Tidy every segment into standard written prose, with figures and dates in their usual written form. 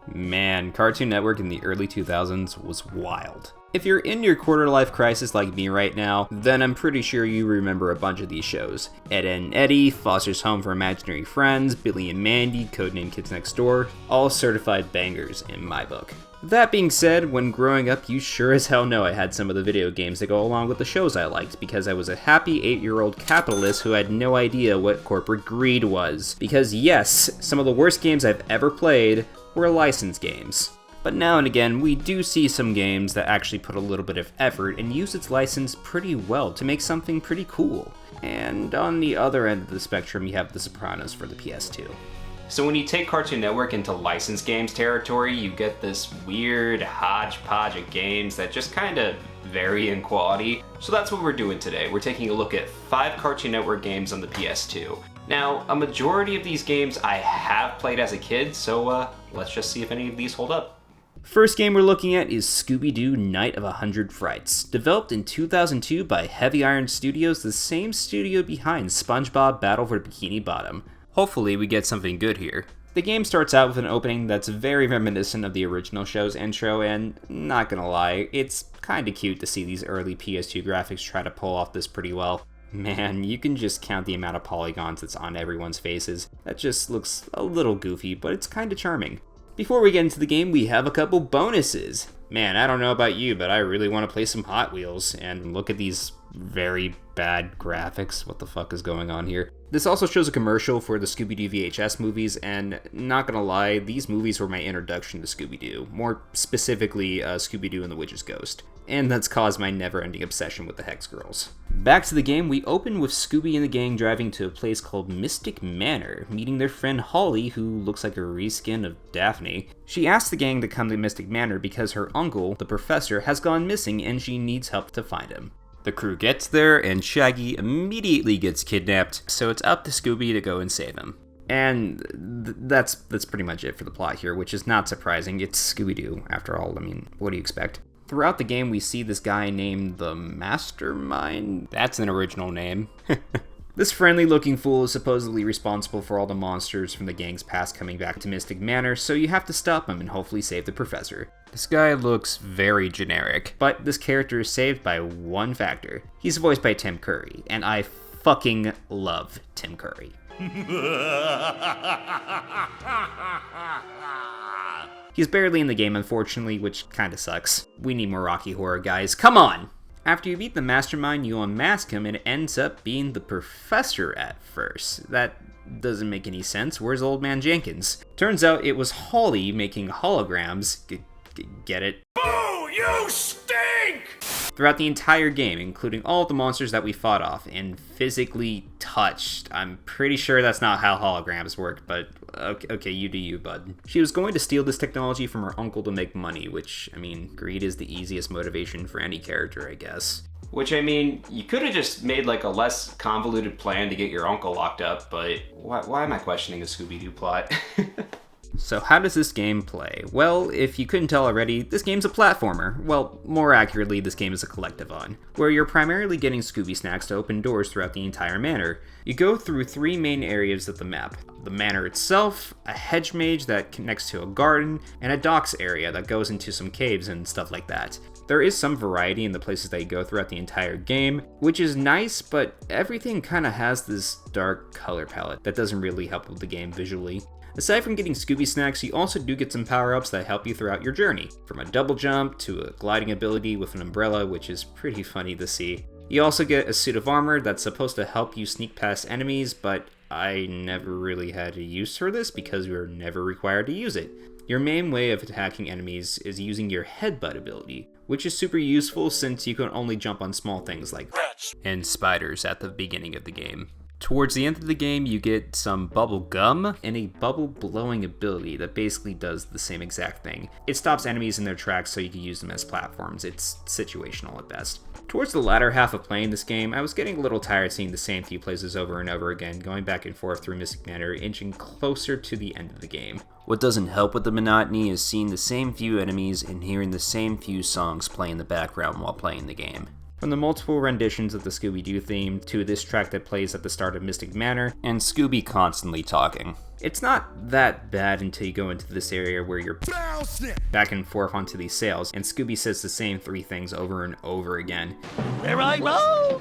Man, Cartoon Network in the early 2000s was wild. If you're in your quarter-life crisis like me right now, then I'm pretty sure you remember a bunch of these shows. Ed and Eddy, Foster's Home for Imaginary Friends, Billy and Mandy, Codename Kids Next Door, all certified bangers in my book. That being said, when growing up, you sure as hell know I had some of the video games that go along with the shows I liked, because I was a happy 8-year-old capitalist who had no idea what corporate greed was. Because yes, some of the worst games I've ever played were licensed games. But now and again, we do see some games that actually put a little bit of effort and use its license pretty well to make something pretty cool. And on the other end of the spectrum, you have The Sopranos for the PS2. So when you take Cartoon Network into licensed games territory, you get this weird hodgepodge of games that just kind of vary in quality. So that's what we're doing today. We're taking a look at 5 Cartoon Network games on the PS2. Now, a majority of these games I have played as a kid, so let's just see if any of these hold up. First game we're looking at is Scooby Doo Night of 100 Frights. Developed in 2002 by Heavy Iron Studios, the same studio behind SpongeBob Battle for Bikini Bottom. Hopefully we get something good here. The game starts out with an opening that's very reminiscent of the original show's intro, and not gonna lie, it's kinda cute to see these early PS2 graphics try to pull off this pretty well. Man, you can just count the amount of polygons that's on everyone's faces. That just looks a little goofy, but it's kinda charming. Before we get into the game, we have a couple bonuses. Man, I don't know about you, but I really want to play some Hot Wheels, and look at these very bad graphics. What the fuck is going on here? This also shows a commercial for the Scooby Doo VHS movies, and not gonna lie, these movies were my introduction to Scooby Doo. More specifically, Scooby Doo and the Witch's Ghost. And that's caused my never-ending obsession with the Hex Girls. Back to the game, we open with Scooby and the gang driving to a place called Mystic Manor, meeting their friend Holly, who looks like a reskin of Daphne. She asks the gang to come to Mystic Manor because her uncle, the professor, has gone missing and she needs help to find him. The crew gets there, and Shaggy immediately gets kidnapped, so it's up to Scooby to go and save him. And that's pretty much it for the plot here, which is not surprising. It's Scooby Doo, after all. I mean, what do you expect? Throughout the game, we see this guy named the Mastermind. That's an original name. This friendly-looking fool is supposedly responsible for all the monsters from the gang's past coming back to Mystic Manor, so you have to stop him and hopefully save the professor. This guy looks very generic, but this character is saved by one factor. He's voiced by Tim Curry, and I fucking love Tim Curry. He's barely in the game, unfortunately, which kinda sucks. We need more Rocky Horror, guys. Come on! After you beat the Mastermind, you unmask him, and it ends up being the Professor at first. That doesn't make any sense. Where's Old Man Jenkins? Turns out it was Holly making holograms. Get it? Boo! You stink! Throughout the entire game, including all of the monsters that we fought off, and physically touched. I'm pretty sure that's not how holograms work, but okay, you do you, bud. She was going to steal this technology from her uncle to make money, which, I mean, greed is the easiest motivation for any character, I guess. Which, I mean, you could have just made like a less convoluted plan to get your uncle locked up, but why am I questioning a Scooby Doo plot? So how does this game play? Well, if you couldn't tell already, this game's a platformer. Well, more accurately, this game is a collectathon, where you're primarily getting Scooby snacks to open doors throughout the entire manor. You go through 3 main areas of the map. The manor itself, a hedge maze that connects to a garden, and a docks area that goes into some caves and stuff like that. There is some variety in the places that you go throughout the entire game, which is nice, but everything kinda has this dark color palette that doesn't really help with the game visually. Aside from getting Scooby snacks, you also do get some power-ups that help you throughout your journey, from a double jump to a gliding ability with an umbrella, which is pretty funny to see. You also get a suit of armor that's supposed to help you sneak past enemies, but I never really had a use for this because we were never required to use it. Your main way of attacking enemies is using your headbutt ability, which is super useful since you can only jump on small things like rats and spiders at the beginning of the game. Towards the end of the game, you get some bubble gum and a bubble blowing ability that basically does the same exact thing. It stops enemies in their tracks so you can use them as platforms. It's situational at best. Towards the latter half of playing this game, I was getting a little tired seeing the same few places over and over again, going back and forth through Mystic Manor, inching closer to the end of the game. What doesn't help with the monotony is seeing the same few enemies and hearing the same few songs play in the background while playing the game. From the multiple renditions of the Scooby Doo theme, to this track that plays at the start of Mystic Manor, and Scooby constantly talking. It's not that bad until you go into this area where you're back and forth onto these sails, and Scooby says the same 3 things over and over again. Where I roam!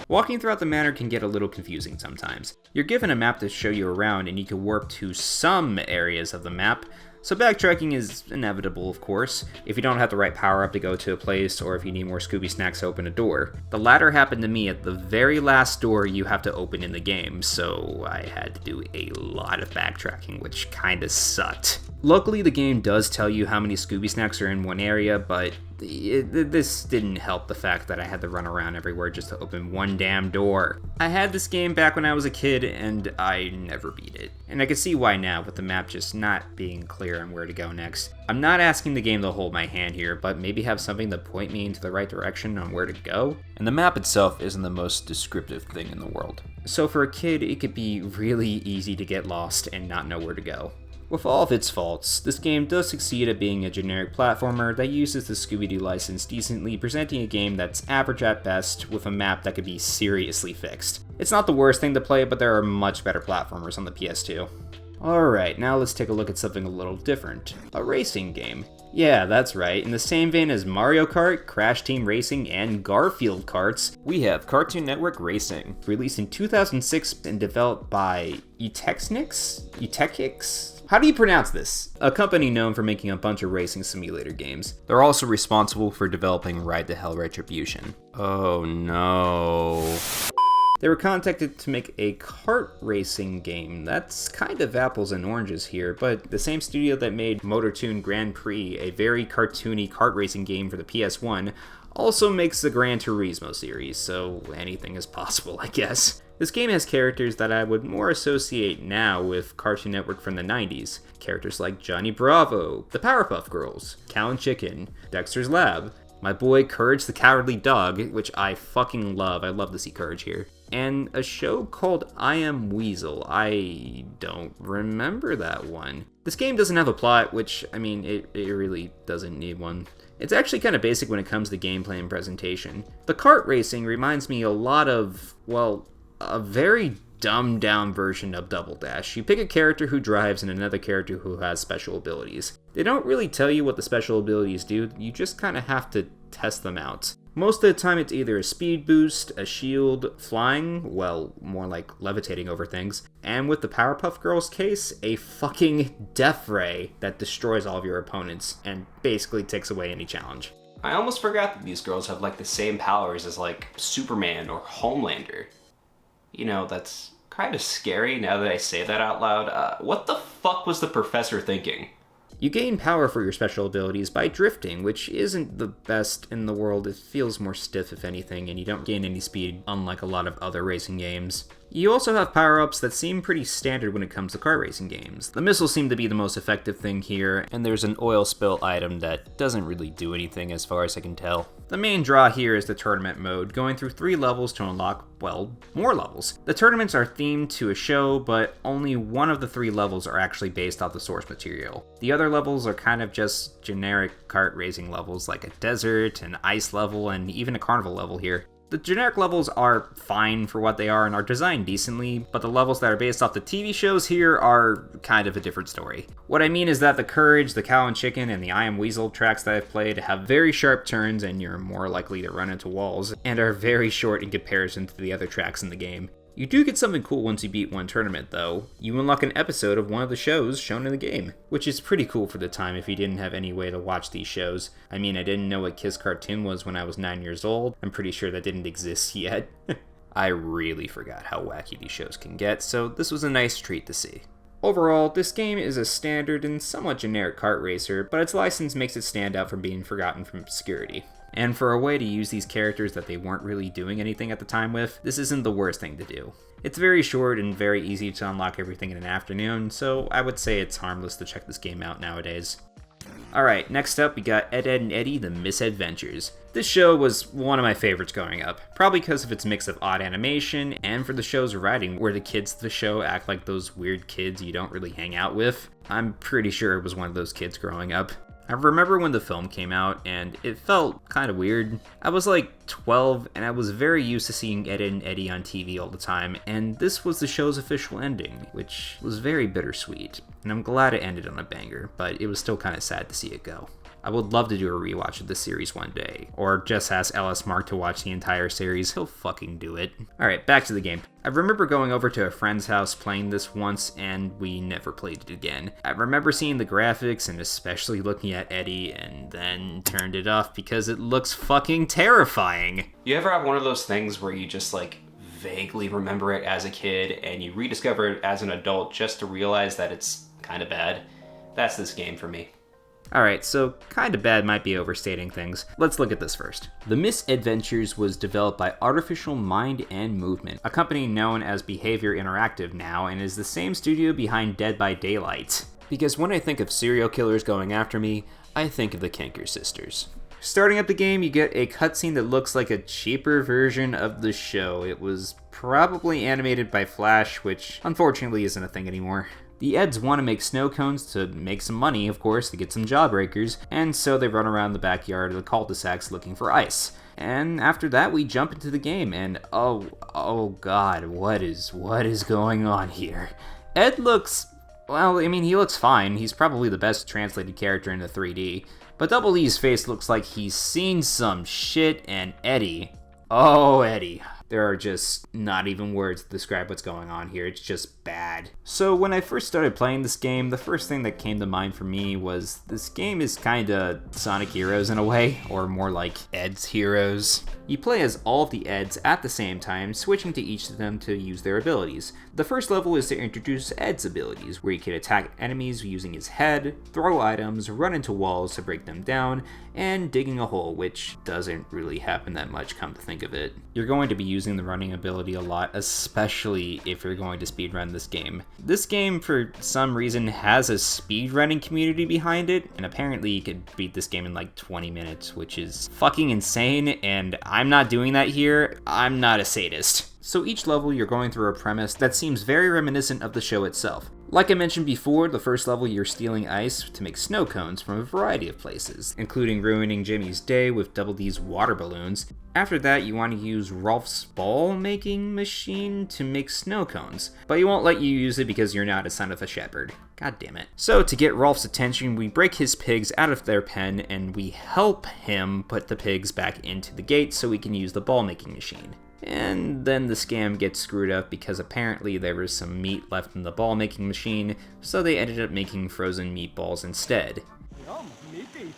Walking throughout the manor can get a little confusing sometimes. You're given a map to show you around, and you can warp to some areas of the map, so backtracking is inevitable, of course, if you don't have the right power-up to go to a place, or if you need more Scooby snacks to open a door. The latter happened to me at the very last door you have to open in the game, so I had to do a lot of backtracking, which kinda sucked. Luckily, the game does tell you how many Scooby snacks are in one area, but this didn't help the fact that I had to run around everywhere just to open one damn door. I had this game back when I was a kid, and I never beat it. And I can see why now, with the map just not being clear on where to go next. I'm not asking the game to hold my hand here, but maybe have something to point me into the right direction on where to go. And the map itself isn't the most descriptive thing in the world. So for a kid, it could be really easy to get lost and not know where to go. With all of its faults, this game does succeed at being a generic platformer that uses the Scooby Doo license decently, presenting a game that's average at best with a map that could be seriously fixed. It's not the worst thing to play, but there are much better platformers on the PS2. Alright, now let's take a look at something a little different. A racing game. Yeah, that's right. In the same vein as Mario Kart, Crash Team Racing, and Garfield Karts, we have Cartoon Network Racing. Released in 2006 and developed by Etekix? How do you pronounce this? A company known for making a bunch of racing simulator games. They're also responsible for developing Ride to Hell Retribution. Oh no. They were contacted to make a kart racing game. That's kind of apples and oranges here, but the same studio that made MotorTune Grand Prix, a very cartoony kart racing game for the PS1, also makes the Gran Turismo series, so anything is possible, I guess. This game has characters that I would more associate now with Cartoon Network from the 90s. Characters like Johnny Bravo, the Powerpuff Girls, Cow and Chicken, Dexter's Lab, my boy Courage the Cowardly Dog, which I fucking love. I love to see Courage here. And a show called I Am Weasel. I don't remember that one. This game doesn't have a plot, which, I mean, it really doesn't need one. It's actually kind of basic when it comes to gameplay and presentation. The kart racing reminds me a lot of, well, a very dumbed down version of Double Dash. You pick a character who drives and another character who has special abilities. They don't really tell you what the special abilities do, you just kind of have to test them out. Most of the time it's either a speed boost, a shield, flying, well, more like levitating over things, and with the Powerpuff Girls case, a fucking death ray that destroys all of your opponents and basically takes away any challenge. I almost forgot that these girls have like the same powers as like Superman or Homelander. You know, that's kind of scary now that I say that out loud. What the fuck was the professor thinking? You gain power for your special abilities by drifting, which isn't the best in the world. It feels more stiff if anything, and you don't gain any speed, unlike a lot of other racing games. You also have power-ups that seem pretty standard when it comes to kart racing games. The missiles seem to be the most effective thing here, and there's an oil spill item that doesn't really do anything as far as I can tell. The main draw here is the tournament mode, going through 3 levels to unlock, well, more levels. The tournaments are themed to a show, but only one of the 3 levels are actually based off the source material. The other levels are kind of just generic kart racing levels, like a desert, an ice level, and even a carnival level here. The generic levels are fine for what they are and are designed decently, but the levels that are based off the TV shows here are kind of a different story. What I mean is that the Courage, the Cow and Chicken, and the I Am Weasel tracks that I've played have very sharp turns and you're more likely to run into walls, and are very short in comparison to the other tracks in the game. You do get something cool once you beat one tournament, though. You unlock an episode of one of the shows shown in the game, which is pretty cool for the time if you didn't have any way to watch these shows. I mean, I didn't know what Kiss Cartoon was when I was 9 years old. I'm pretty sure that didn't exist yet. I really forgot how wacky these shows can get, so this was a nice treat to see. Overall, this game is a standard and somewhat generic kart racer, but its license makes it stand out from being forgotten from obscurity. And for a way to use these characters that they weren't really doing anything at the time with, this isn't the worst thing to do. It's very short and very easy to unlock everything in an afternoon, so I would say it's harmless to check this game out nowadays. Alright, next up we got Ed, Edd and Eddy, The Misadventures. This show was one of my favorites growing up, probably because of its mix of odd animation and for the show's writing, where the kids of the show act like those weird kids you don't really hang out with. I'm pretty sure it was one of those kids growing up. I remember when the film came out, and it felt kind of weird. I was like 12, and I was very used to seeing Ed and Eddy on TV all the time, and this was the show's official ending, which was very bittersweet. And I'm glad it ended on a banger, but it was still kind of sad to see it go. I would love to do a rewatch of this series one day, or just ask LS Mark to watch the entire series. He'll fucking do it. Alright, back to the game. I remember going over to a friend's house playing this once, and we never played it again. I remember seeing the graphics, and especially looking at Eddy, and then turned it off because it looks fucking terrifying. You ever have one of those things where you just like vaguely remember it as a kid, and you rediscover it as an adult just to realize that it's kind of bad? That's this game for me. Alright, so kinda bad might be overstating things. Let's look at this first. The Misadventures was developed by Artificial Mind and Movement, a company known as Behavior Interactive now, and is the same studio behind Dead by Daylight. Because when I think of serial killers going after me, I think of the Kinker sisters. Starting up the game, you get a cutscene that looks like a cheaper version of the show. It was probably animated by Flash, which unfortunately isn't a thing anymore. The Eds want to make snow cones to make some money, of course, to get some jawbreakers, and so they run around the backyard of the cul-de-sacs looking for ice. And after that, we jump into the game, and oh god, what is going on here? Ed looks, well, I mean, he looks fine. He's probably the best translated character in the 3D, but Double E's face looks like he's seen some shit, and Eddy, oh, Eddy. There are just not even words to describe what's going on here. It's just bad. So when I first started playing this game, the first thing that came to mind for me was this game is kinda Sonic Heroes in a way, or more like Ed's Heroes. You play as all of the Eds at the same time, switching to each of them to use their abilities. The first level is to introduce Ed's abilities, where he can attack enemies using his head, throw items, run into walls to break them down, and digging a hole, which doesn't really happen that much, come to think of it. You're going to be using the running ability a lot, especially if you're going to speedrun this game. This game, for some reason, has a speedrunning community behind it, and apparently you could beat this game in like 20 minutes, which is fucking insane, and I'm not doing that here. I'm not a sadist. So each level you're going through a premise that seems very reminiscent of the show itself. Like I mentioned before, the first level you're stealing ice to make snow cones from a variety of places, including ruining Jimmy's day with Double D's water balloons. After that, you want to use Rolf's ball making machine to make snow cones, but he won't let you use it because you're not a son of a shepherd. God damn it. So to get Rolf's attention, we break his pigs out of their pen and we help him put the pigs back into the gate so we can use the ball making machine. And then the scam gets screwed up because apparently there was some meat left in the ball making machine, so they ended up making frozen meatballs instead. Yum, meaty.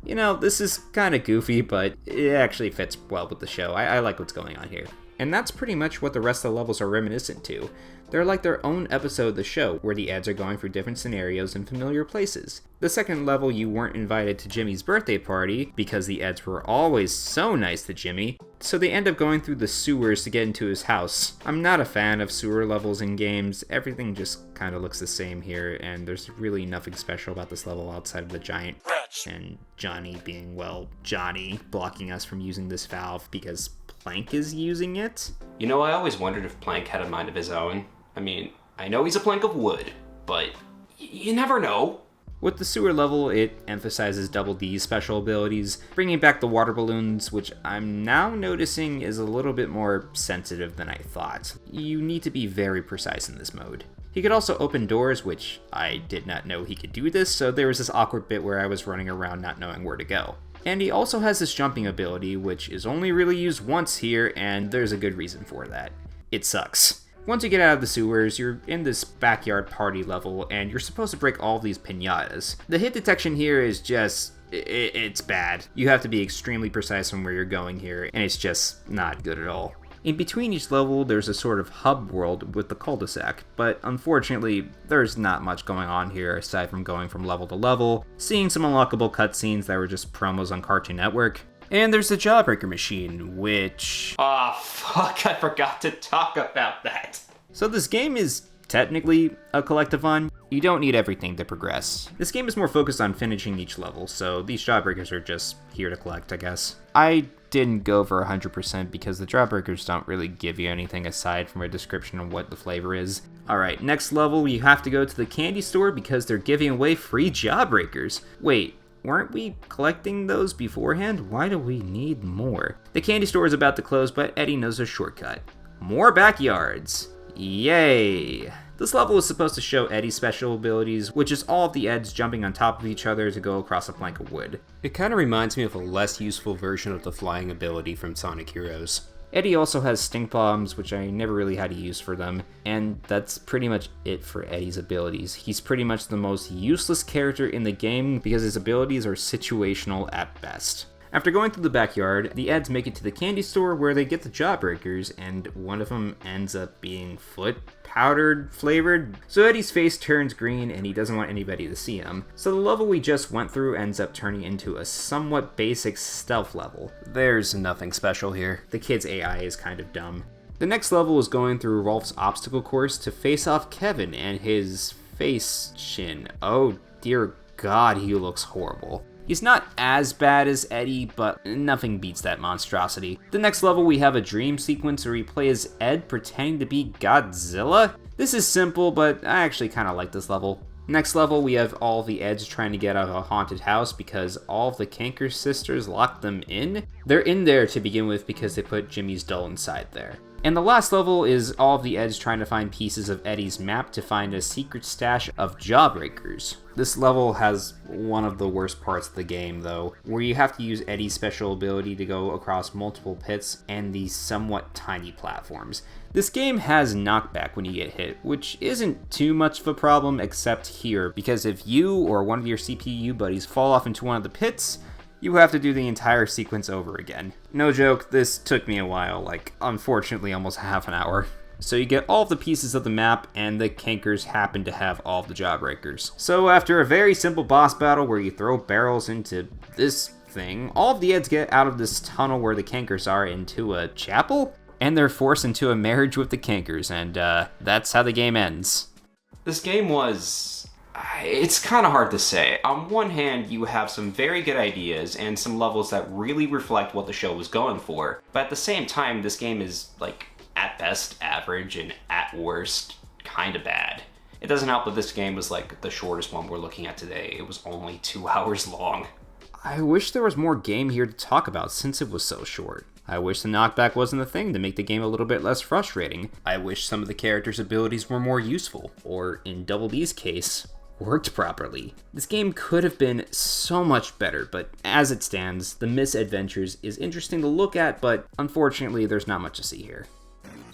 You know, this is kinda goofy, but it actually fits well with the show. I like what's going on here. And that's pretty much what the rest of the levels are reminiscent to. They're like their own episode of the show, where the Eds are going through different scenarios in familiar places. The second level, you weren't invited to Jimmy's birthday party, because the Eds were always so nice to Jimmy, so they end up going through the sewers to get into his house. I'm not a fan of sewer levels in games. Everything just kind of looks the same here, and there's really nothing special about this level outside of the giant and Johnny being, well, Johnny, blocking us from using this valve because Plank is using it. You know, I always wondered if Plank had a mind of his own. I mean, I know he's a plank of wood, but you never know. With the sewer level, it emphasizes Double D's special abilities, bringing back the water balloons, which I'm now noticing is a little bit more sensitive than I thought. You need to be very precise in this mode. He could also open doors, which I did not know he could do this, so there was this awkward bit where I was running around not knowing where to go. And he also has this jumping ability, which is only really used once here, and there's a good reason for that. It sucks. Once you get out of the sewers, you're in this backyard party level, and you're supposed to break all of these piñatas. The hit detection here is just, it's bad. You have to be extremely precise on where you're going here, and it's just not good at all. In between each level, there's a sort of hub world with the cul-de-sac, but unfortunately, there's not much going on here aside from going from level to level, seeing some unlockable cutscenes that were just promos on Cartoon Network, and there's the Jawbreaker machine, which... Ah, fuck, I forgot to talk about that. So this game is technically a collectathon. You don't need everything to progress. This game is more focused on finishing each level, so these Jawbreakers are just here to collect, I guess. I didn't go for 100% because the Jawbreakers don't really give you anything aside from a description of what the flavor is. Alright, next level, you have to go to the candy store because they're giving away free Jawbreakers. Wait, weren't we collecting those beforehand? Why do we need more? The candy store is about to close, but Eddy knows a shortcut. More backyards! Yay! This level is supposed to show Eddy's special abilities, which is all of the Eds jumping on top of each other to go across a plank of wood. It kind of reminds me of a less useful version of the flying ability from Sonic Heroes. Eddy also has stink bombs, which I never really had a use for them, and that's pretty much it for Eddy's abilities. He's pretty much the most useless character in the game because his abilities are situational at best. After going through the backyard, the Eds make it to the candy store where they get the Jawbreakers, and one of them ends up being foot powdered flavored. So Eddy's face turns green and he doesn't want anybody to see him. So the level we just went through ends up turning into a somewhat basic stealth level. There's nothing special here. The kid's AI is kind of dumb. The next level is going through Rolf's obstacle course to face off Kevin and his face shin. Oh dear God, he looks horrible. He's not as bad as Eddy, but nothing beats that monstrosity. The next level we have a dream sequence where he plays Ed pretending to be Godzilla. This is simple, but I actually kind of like this level. Next level we have all the Eds trying to get out of a haunted house because all of the Canker sisters locked them in. They're in there to begin with because they put Jimmy's doll inside there. And the last level is all of the Eds trying to find pieces of Eddy's map to find a secret stash of Jawbreakers. This level has one of the worst parts of the game though, where you have to use Eddy's special ability to go across multiple pits and these somewhat tiny platforms. This game has knockback when you get hit, which isn't too much of a problem except here, because if you or one of your CPU buddies fall off into one of the pits, you have to do the entire sequence over again. No joke, this took me a while, like, unfortunately almost half an hour. So you get all of the pieces of the map, and the Cankers happen to have all of the Jawbreakers. So after a very simple boss battle where you throw barrels into this thing, all of the Eds get out of this tunnel where the Cankers are into a chapel, and they're forced into a marriage with the Cankers, and that's how the game ends. This game was... It's kind of hard to say. On one hand, you have some very good ideas and some levels that really reflect what the show was going for. But at the same time, this game is, like, at best average and at worst kind of bad. It doesn't help that this game was, like, the shortest one we're looking at today. It was only 2 hours long. I wish there was more game here to talk about since it was so short. I wish the knockback wasn't a thing to make the game a little bit less frustrating. I wish some of the characters' abilities were more useful, or in Double D's case, worked properly. This game could have been so much better, but as it stands, the misadventures is interesting to look at, but unfortunately there's not much to see here.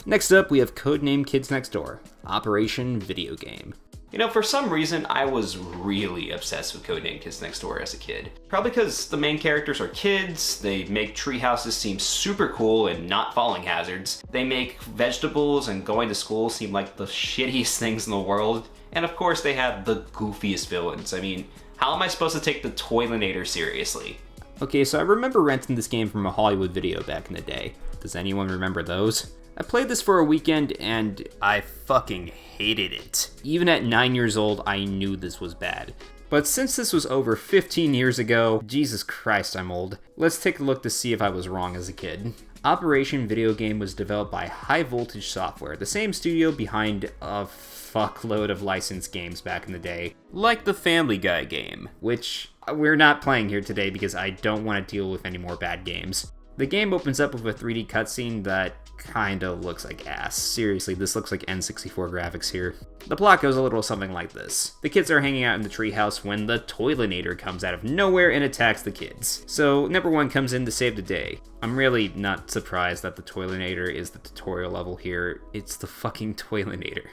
Next up, we have Codename Kids Next Door, Operation Video Game. You know, for some reason, I was really obsessed with Codename Kids Next Door as a kid. Probably because the main characters are kids, they make tree houses seem super cool and not falling hazards, they make vegetables and going to school seem like the shittiest things in the world, and of course they have the goofiest villains. I mean, how am I supposed to take the Toilinator seriously? Okay, so I remember renting this game from a Hollywood Video back in the day. Does anyone remember those? I played this for a weekend and I fucking hated it. Even at 9 years old, I knew this was bad. But since this was over 15 years ago, Jesus Christ, I'm old, let's take a look to see if I was wrong as a kid. Operation Video Game was developed by High Voltage Software, the same studio behind a fuckload of licensed games back in the day, like the Family Guy game, which we're not playing here today because I don't want to deal with any more bad games. The game opens up with a 3D cutscene that kinda looks like ass. Seriously, this looks like N64 graphics here. The plot goes a little something like this. The kids are hanging out in the treehouse when the Toilinator comes out of nowhere and attacks the kids. So, number one comes in to save the day. I'm really not surprised that the Toilinator is the tutorial level here. It's the fucking Toilinator.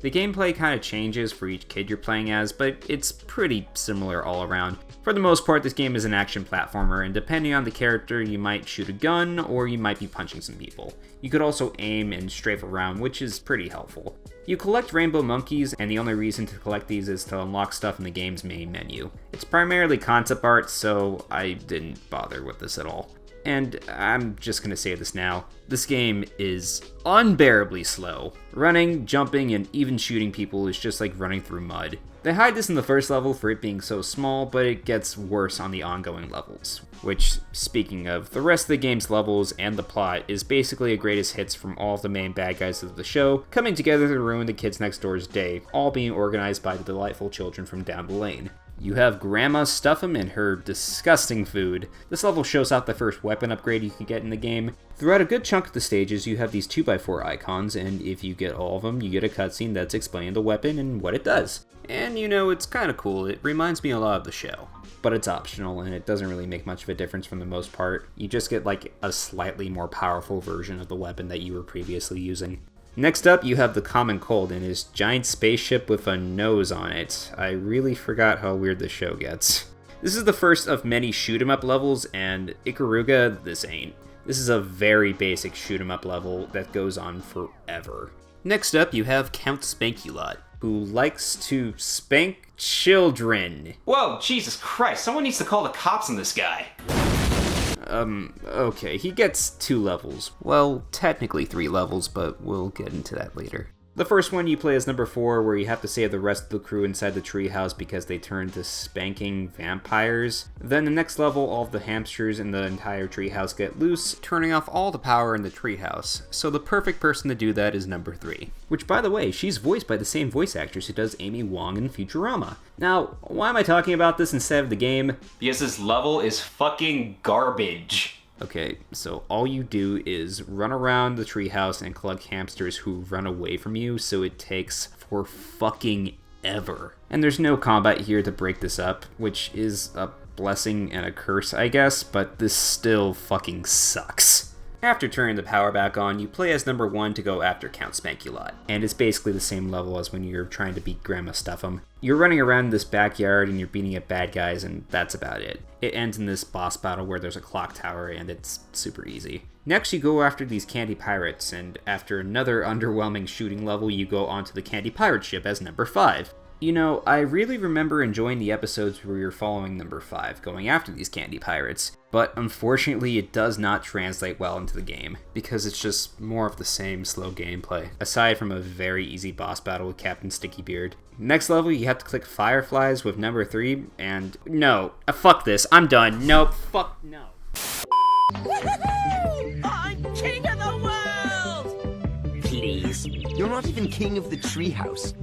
The gameplay kind of changes for each kid you're playing as, but it's pretty similar all around. For the most part, this game is an action platformer, and depending on the character, you might shoot a gun, or you might be punching some people. You could also aim and strafe around, which is pretty helpful. You collect rainbow monkeys, and the only reason to collect these is to unlock stuff in the game's main menu. It's primarily concept art, so I didn't bother with this at all. And I'm just gonna say this now, this game is unbearably slow. Running, jumping, and even shooting people is just like running through mud. They hide this in the first level for it being so small, but it gets worse on the ongoing levels. Which, speaking of, the rest of the game's levels and the plot is basically a greatest hits from all of the main bad guys of the show coming together to ruin the kids next door's day, all being organized by the delightful children from down the lane. You have Grandma Stuff'em and her disgusting food. This level shows off the first weapon upgrade you can get in the game. Throughout a good chunk of the stages, you have these 2x4 icons, and if you get all of them, you get a cutscene that's explaining the weapon and what it does. And you know, it's kinda cool, it reminds me a lot of the show. But it's optional, and it doesn't really make much of a difference for the most part. You just get like a slightly more powerful version of the weapon that you were previously using. Next up, you have the Common Cold and his giant spaceship with a nose on it. I really forgot how weird this show gets. This is the first of many shoot-'em-up levels, and Ikaruga, this ain't. This is a very basic shoot-'em-up level that goes on forever. Next up, you have Count Spankulot, who likes to spank children. Whoa, Jesus Christ, someone needs to call the cops on this guy. Okay, he gets 2 levels. Well, technically 3 levels, but we'll get into that later. The first one you play as number 4, where you have to save the rest of the crew inside the treehouse because they turn into spanking vampires. Then the next level, all of the hamsters in the entire treehouse get loose, turning off all the power in the treehouse. So the perfect person to do that is number 3. Which, by the way, she's voiced by the same voice actress who does Amy Wong in Futurama. Now, why am I talking about this instead of the game? Because this level is fucking garbage. Okay, so all you do is run around the treehouse and collect hamsters who run away from you, so it takes for fucking ever. And there's no combat here to break this up, which is a blessing and a curse, I guess, but this still fucking sucks. After turning the power back on, you play as number 1 to go after Count Spankulot, and it's basically the same level as when you're trying to beat Grandma Stuff'em. You're running around this backyard and you're beating up bad guys, and that's about it. It ends in this boss battle where there's a clock tower, and it's super easy. Next, you go after these candy pirates, and after another underwhelming shooting level, you go onto the candy pirate ship as number 5. You know, I really remember enjoying the episodes where you're following number 5, going after these candy pirates, but unfortunately it does not translate well into the game, because it's just more of the same slow gameplay, aside from a very easy boss battle with Captain Stickybeard. Next level, you have to click Fireflies with number 3, and no, fuck this, I'm done, nope, fuck no. I'm king of the world! Please, you're not even king of the treehouse.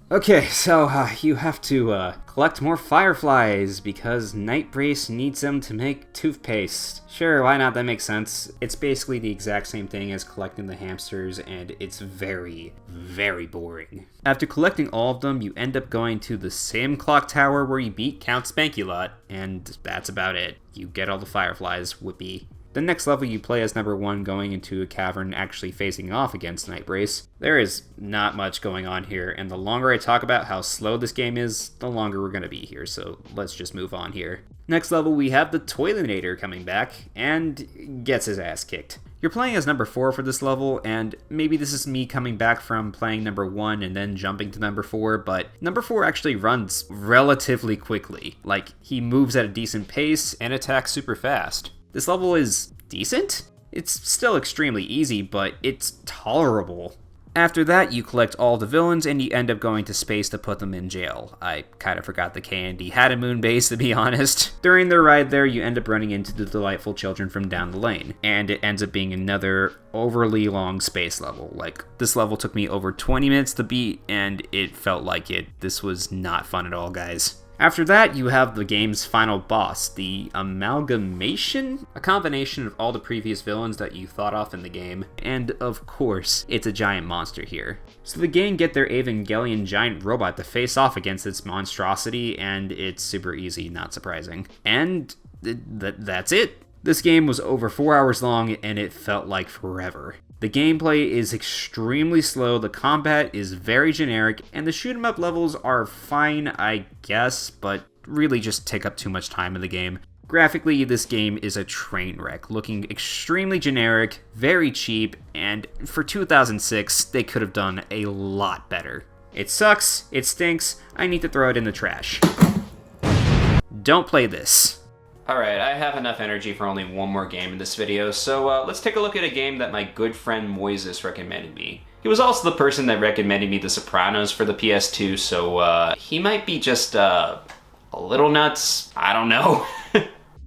Okay, so you have to collect more fireflies because Nightbrace needs them to make toothpaste. Sure, why not? That makes sense. It's basically the exact same thing as collecting the hamsters, and it's very, very boring. After collecting all of them, you end up going to the same clock tower where you beat Count Spankulot, and that's about it. You get all the fireflies, whoopee. The next level you play as number 1 going into a cavern actually facing off against Nightbrace. There is not much going on here, and the longer I talk about how slow this game is, the longer we're gonna be here, so let's just move on here. Next level we have the Toilinator coming back, and gets his ass kicked. You're playing as number 4 for this level, and maybe this is me coming back from playing number 1 and then jumping to number 4, but number 4 actually runs relatively quickly. Like, he moves at a decent pace and attacks super fast. This level is decent? It's still extremely easy, but it's tolerable. After that, you collect all the villains and you end up going to space to put them in jail. I kind of forgot the K&D had a moon base, to be honest. During the ride there, you end up running into the delightful children from down the lane, and it ends up being another overly long space level. Like, this level took me over 20 minutes to beat, and it felt like it. This was not fun at all, guys. After that, you have the game's final boss, the Amalgamation? A combination of all the previous villains that you thought of in the game, and of course, it's a giant monster here. So the gang get their Evangelion giant robot to face off against its monstrosity, and it's super easy, not surprising. And that's it. This game was over 4 hours long, and it felt like forever. The gameplay is extremely slow, the combat is very generic, and the shoot-'em-up levels are fine, I guess, but really just take up too much time in the game. Graphically, this game is a train wreck, looking extremely generic, very cheap, and for 2006, they could have done a lot better. It sucks, it stinks, I need to throw it in the trash. Don't play this. Alright, I have enough energy for only one more game in this video, so let's take a look at a game that my good friend Moises recommended me. He was also the person that recommended me The Sopranos for the PS2, so he might be just a little nuts. I don't know.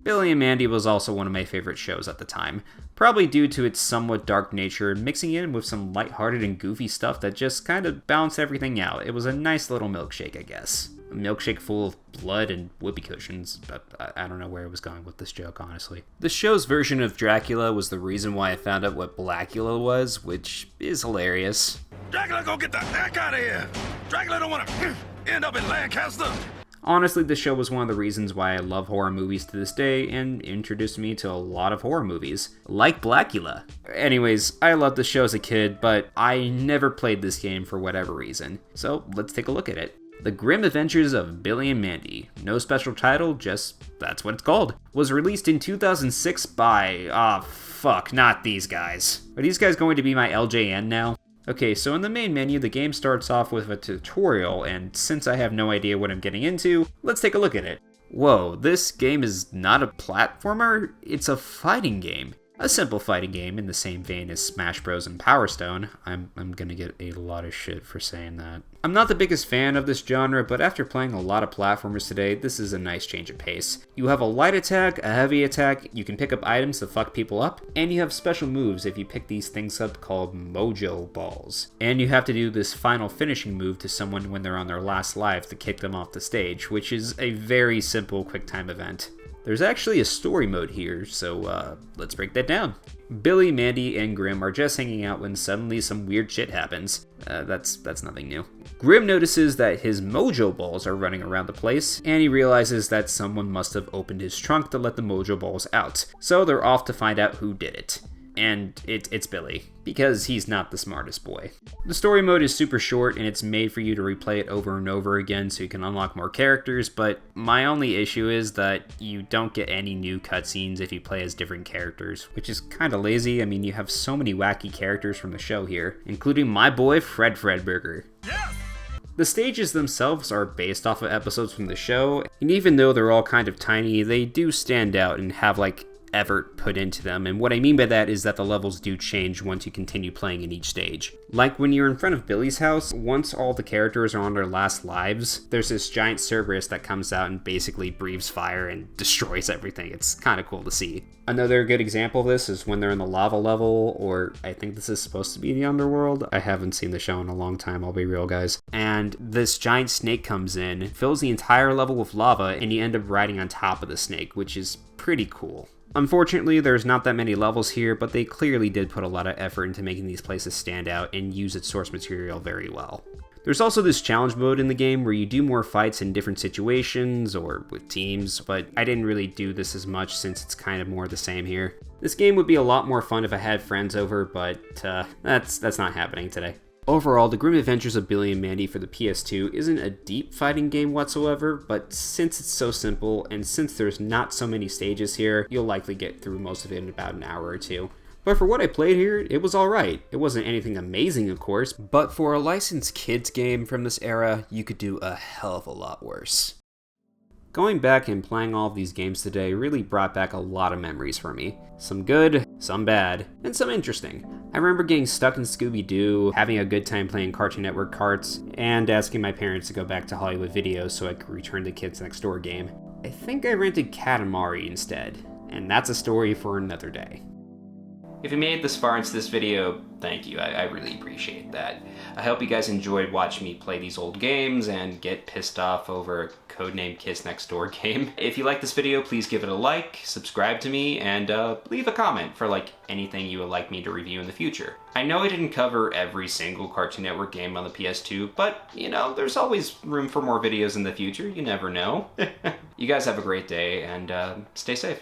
Billy and Mandy was also one of my favorite shows at the time, probably due to its somewhat dark nature, mixing in with some lighthearted and goofy stuff that just kind of balanced everything out. It was a nice little milkshake, I guess. A milkshake full of blood and whoopee cushions, but I don't know where I was going with this joke, honestly. The show's version of Dracula was the reason why I found out what Blackula was, which is hilarious. Dracula, go get the heck out of here! Dracula don't want to end up in Lancaster! Honestly, the show was one of the reasons why I love horror movies to this day and introduced me to a lot of horror movies, like Blackula. Anyways, I loved the show as a kid, but I never played this game for whatever reason, so let's take a look at it. The Grim Adventures of Billy and Mandy, no special title, just that's what it's called, was released in 2006 by, not these guys. Are these guys going to be my LJN now? Okay, so in the main menu, the game starts off with a tutorial, and since I have no idea what I'm getting into, let's take a look at it. Whoa, this game is not a platformer, it's a fighting game. A simple fighting game in the same vein as Smash Bros. And Power Stone. I'm gonna get a lot of shit for saying that. I'm not the biggest fan of this genre, but after playing a lot of platformers today, this is a nice change of pace. You have a light attack, a heavy attack, you can pick up items to fuck people up, and you have special moves if you pick these things up called Mojo Balls. And you have to do this final finishing move to someone when they're on their last life to kick them off the stage, which is a very simple quick time event. There's actually a story mode here, so let's break that down. Billy, Mandy, and Grim are just hanging out when suddenly some weird shit happens. That's nothing new. Grim notices that his mojo balls are running around the place, and he realizes that someone must have opened his trunk to let the mojo balls out. So they're off to find out who did it. And it's Billy, because he's not the smartest boy. The story mode is super short, and it's made for you to replay it over and over again so you can unlock more characters, but my only issue is that you don't get any new cutscenes if you play as different characters, which is kinda lazy. I mean, you have so many wacky characters from the show here, including my boy Fred Fredburger. Yes! The stages themselves are based off of episodes from the show, and even though they're all kind of tiny, they do stand out and have effort put into them, and what I mean by that is that the levels do change once you continue playing in each stage. Like when you're in front of Billy's house, once all the characters are on their last lives, there's this giant Cerberus that comes out and basically breathes fire and destroys everything. It's kind of cool to see. Another good example of this is when they're in the lava level, or I think this is supposed to be the underworld. I haven't seen the show in a long time, I'll be real, guys. And this giant snake comes in, fills the entire level with lava, and you end up riding on top of the snake, which is pretty cool. Unfortunately, there's not that many levels here, but they clearly did put a lot of effort into making these places stand out and use its source material very well. There's also this challenge mode in the game where you do more fights in different situations or with teams, but I didn't really do this as much since it's kind of more the same here. This game would be a lot more fun if I had friends over, but that's not happening today. Overall, The Grim Adventures of Billy and Mandy for the PS2 isn't a deep fighting game whatsoever, but since it's so simple, and since there's not so many stages here, you'll likely get through most of it in about an hour or two. But for what I played here, it was alright. It wasn't anything amazing, of course, but for a licensed kids game from this era, you could do a hell of a lot worse. Going back and playing all of these games today really brought back a lot of memories for me. Some good, some bad, and some interesting. I remember getting stuck in Scooby Doo, having a good time playing Cartoon Network carts, and asking my parents to go back to Hollywood Video so I could return the Kids Next Door game. I think I rented Katamari instead, and that's a story for another day. If you made it this far into this video, thank you. I really appreciate that. I hope you guys enjoyed watching me play these old games and get pissed off over a Codename Kids Next Door game. If you like this video, please give it a like, subscribe to me, and leave a comment for anything you would like me to review in the future. I know I didn't cover every single Cartoon Network game on the PS2, but there's always room for more videos in the future. You never know. You guys have a great day, and stay safe.